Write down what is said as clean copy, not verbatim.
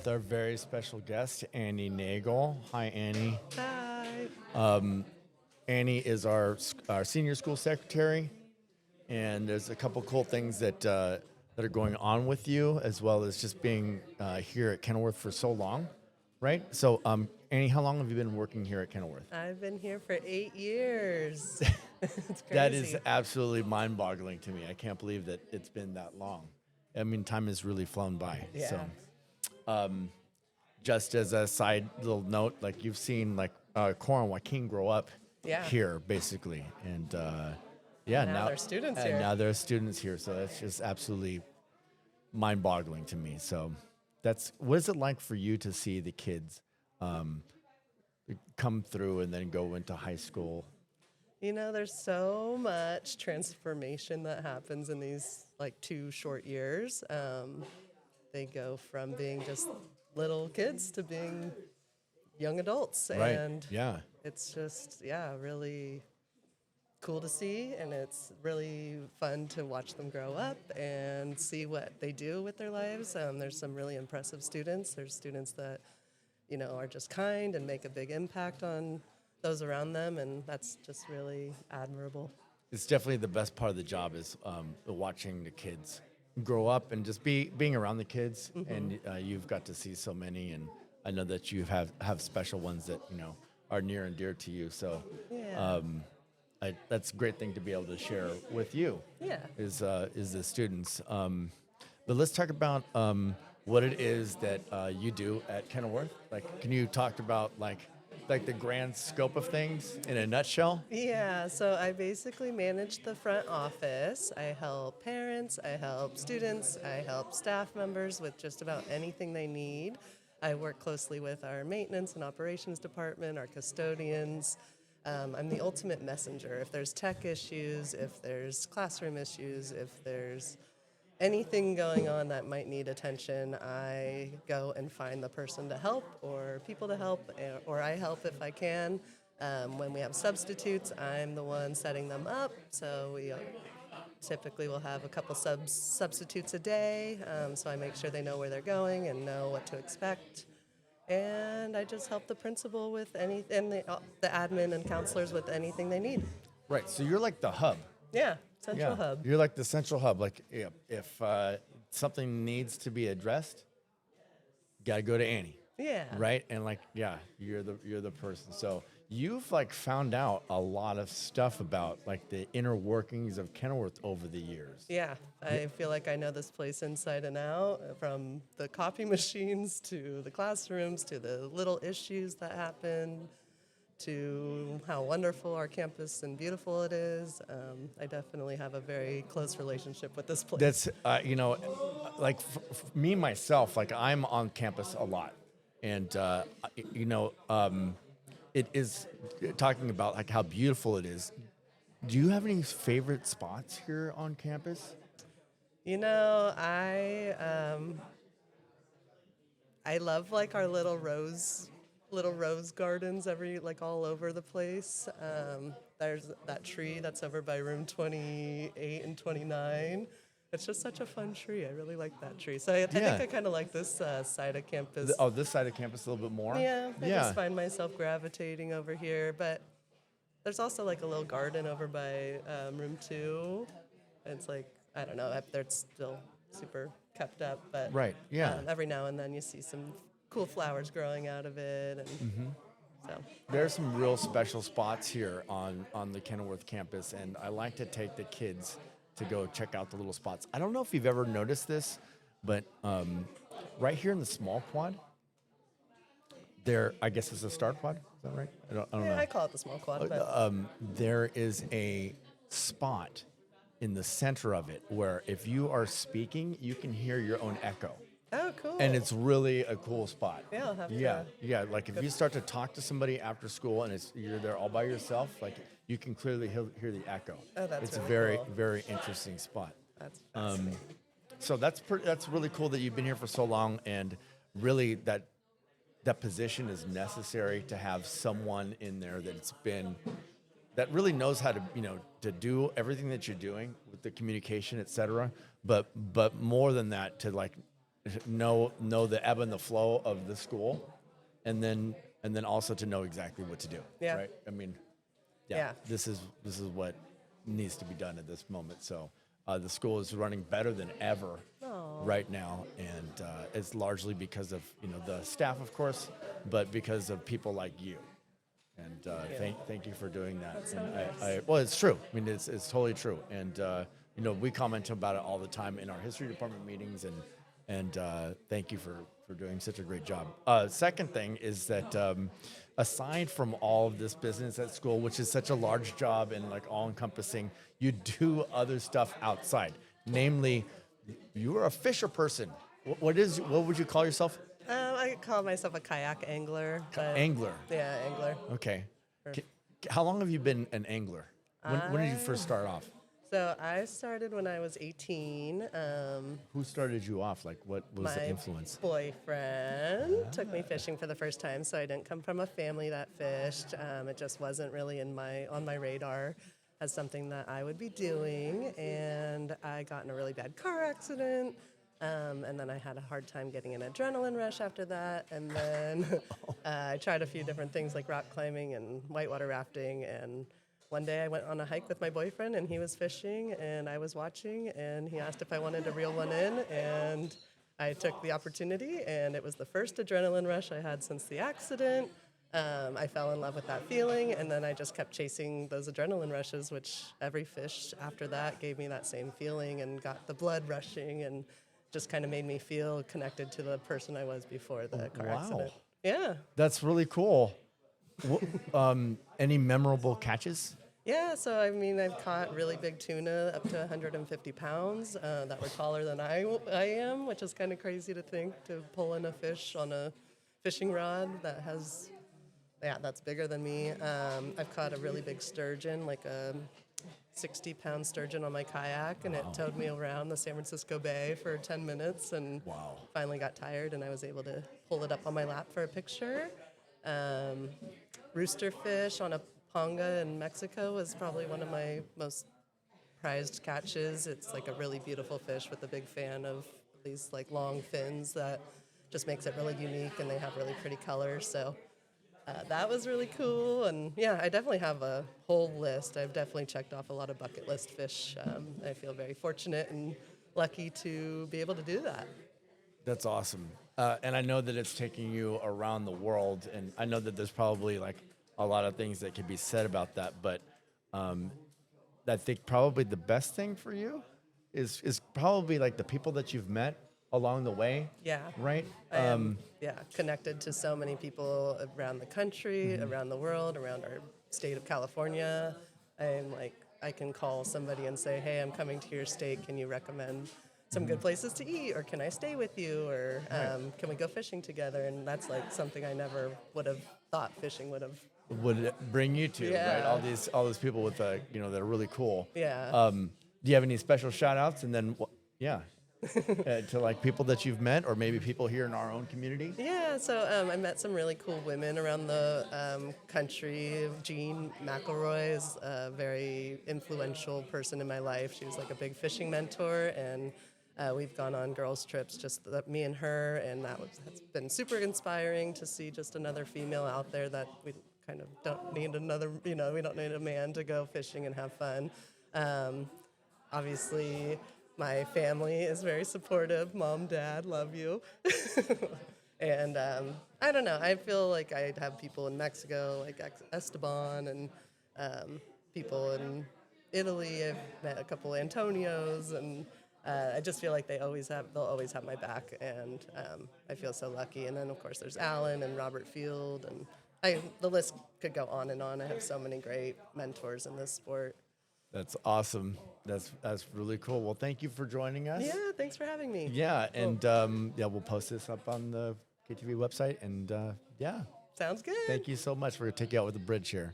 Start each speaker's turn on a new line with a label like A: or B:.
A: with our very special guest, Annie Nagel. Hi, Annie.
B: Hi.
A: Annie is our senior school secretary, and there's a couple cool things that are going on with you, as well as just being here at Kenilworth for so long, right? So, Annie, how long have you been working here at Kenilworth?
B: I've been here for 8 years. It's
A: That is
B: crazy.
A: absolutely mind-boggling to me. I can't believe that it's been that long. I mean, time has really flown by. So,
B: Yeah.
A: just as a side little note, like you've seen like Cora and Joaquin grow up
B: Yeah.
A: here, basically, and
B: And now they're students here.
A: now they're students here. So that's just absolutely mind-boggling to me. So, that's what is it like for you to see the kids come through and then go into high school?
B: There's so much transformation that happens in these like 2 short years. They go from being just little kids to being young adults.
A: Right.
B: And
A: Yeah.
B: it's just, yeah, really cool to see, and it's really fun to watch them grow up and see what they do with their lives. There's some really impressive students. There's students that, are just kind and make a big impact on those around them, and that's just really admirable.
A: It's definitely the best part of the job is watching the kids grow up and just being around the kids. And you've got to see so many, and I know that you have special ones that are near and dear to you. So
B: Yeah.
A: that's a great thing to be able to share with you.
B: Yeah.
A: Is the students. But let's talk about what it is that you do at Kenilworth. Like, can you talk about like the grand scope of things in a nutshell?
B: Yeah, so I basically manage the front office. I help parents, I help students, I help staff members with just about anything they need. I work closely with our maintenance and operations department, our custodians. I'm the ultimate messenger. If there's tech issues, if there's classroom issues, if there's anything going on that might need attention, I go and find the person to help or people to help, or I help if I can. When we have substitutes, I'm the one setting them up. So we typically will have a couple substitutes a day. So I make sure they know where they're going and know what to expect. And I just help the principal with and the admin and counselors with anything they need.
A: Right. So you're like the hub.
B: Yeah, central hub.
A: You're like the central hub. Like if something needs to be addressed, gotta go to Annie.
B: Yeah.
A: Right. And like, yeah, you're the person. So you've like found out a lot of stuff about like the inner workings of Kenilworth over the years.
B: Yeah, I feel like I know this place inside and out, from the copy machines to the classrooms to the little issues that happen to how wonderful our campus and beautiful it is. I definitely have a very close relationship with this place.
A: That's like me myself, like I'm on campus a lot, and it is talking about like how beautiful it is. Do you have any favorite spots here on campus?
B: I love like our little rose gardens all over the place. There's that tree that's over by room 28 and 29. It's just such a fun tree. I really like that tree. So I think
A: Yeah.
B: I kind of like this side of campus.
A: This side of campus a little bit more.
B: Yeah, I
A: Yeah.
B: just find myself gravitating over here. But there's also like a little garden over by room 2. It's like, I don't know, up there it's still super kept up. But
A: Right. Yeah.
B: every now and then you see some cool flowers growing out of it. And so,
A: There are some real special spots here on the Kenilworth campus, and I like to take the kids to go check out the little spots. I don't know if you've ever noticed this, but right here in the small quad, I guess it's a star quad. Is that right? I don't
B: yeah,
A: know.
B: I call it the small quad. But
A: There is a spot in the center of it where if you are speaking, you can hear your own echo.
B: oh, cool.
A: And it's really a cool spot.
B: Yeah, I'll have
A: yeah,
B: to-
A: yeah. Like if you start to talk to somebody after school and you're there all by yourself, like you can clearly hear the echo.
B: Oh, that's
A: it's a
B: really
A: very
B: cool.
A: very interesting spot.
B: That's fascinating.
A: So that's really cool that you've been here for so long, and really that position is necessary to have someone in there that really knows how to to do everything that you're doing with the communication, etc. But more than that, to like know the ebb and the flow of the school, and then also to know exactly what to do.
B: Yeah.
A: Right. I mean, yeah.
B: Yeah.
A: This is what needs to be done at this moment. So the school is running better than ever right now, and it's largely because of the staff, of course, but because of people like you. And thank you for doing that.
B: That's so
A: And
B: nice.
A: well, it's true. I mean, it's totally true. And we comment about it all the time in our history department meetings. And thank you for doing such a great job. Second thing is that aside from all of this business at school, which is such a large job and like all encompassing, you do other stuff outside. Namely, you are a fisher person. What would you call yourself?
B: I call myself a kayak angler. But
A: Angler.
B: yeah, angler.
A: Okay. How long have you been an angler? When did you first start off?
B: So I started when I was 18.
A: Who started you off? Like, what was the
B: My
A: influence?
B: boyfriend took me fishing for the first time, so I didn't come from a family that fished. It just wasn't really on my radar as something that I would be doing, and I got in a really bad car accident. And then I had a hard time getting an adrenaline rush after that. And then I tried a few different things like rock climbing and whitewater rafting. And one day I went on a hike with my boyfriend, and he was fishing, and I was watching, and he asked if I wanted to reel one in, and I took the opportunity, and it was the first adrenaline rush I had since the accident. I fell in love with that feeling, and then I just kept chasing those adrenaline rushes, which every fish after that gave me that same feeling and got the blood rushing and just kind of made me feel connected to the person I was before the car accident. Yeah.
A: That's really cool. Any memorable catches?
B: Yeah, so I mean, I've caught really big tuna up to 150 pounds that were taller than I am, which is kind of crazy to think, to pull in a fish on a fishing rod that's bigger than me. I've caught a really big sturgeon, like a 60-pound sturgeon on my kayak, and it towed me around the San Francisco Bay for 10 minutes, and finally got tired, and I was able to pull it up on my lap for a picture. Rooster fish on a panga in Mexico was probably one of my most prized catches. It's like a really beautiful fish with a big fan of these like long fins that just makes it really unique, and they have really pretty colors. So that was really cool. And yeah, I definitely have a whole list. I've definitely checked off a lot of bucket list fish. I feel very fortunate and lucky to be able to do that.
A: That's awesome. And I know that it's taking you around the world, and I know that there's probably like a lot of things that could be said about that, but I think probably the best thing for you is probably like the people that you've met along the way.
B: Yeah.
A: Right?
B: I am, connected to so many people around the country, around the world, around our state of California. I can call somebody and say, hey, I'm coming to your state. Can you recommend some good places to eat? Or can I stay with you? Or can we go fishing together? And that's like something I never would have thought fishing would
A: Would it bring you to, right?
B: Yeah.
A: All these people with that are really cool.
B: Yeah.
A: Do you have any special shout outs? And then, to like people that you've met, or maybe people here in our own community?
B: Yeah, so I met some really cool women around the country. Jean McElroy is a very influential person in my life. She was like a big fishing mentor, and we've gone on girls' trips, me and her, and that's been super inspiring to see just another female out there that we kind of don't need another, we don't need a man to go fishing and have fun. Obviously, my family is very supportive. Mom, Dad, love you. And I don't know. I feel like I have people in Mexico, like Esteban, and people in Italy. I've met a couple Antonios, and I just feel like they'll always have my back, and I feel so lucky. And then of course there's Alan and Robert Field, and the list could go on and on. I have so many great mentors in this sport.
A: That's awesome. That's really cool. Well, thank you for joining us.
B: Yeah, thanks for having me.
A: Yeah, and we'll post this up on the KTV website. And
B: Sounds good.
A: thank you so much. We're gonna take you out with a bridge here.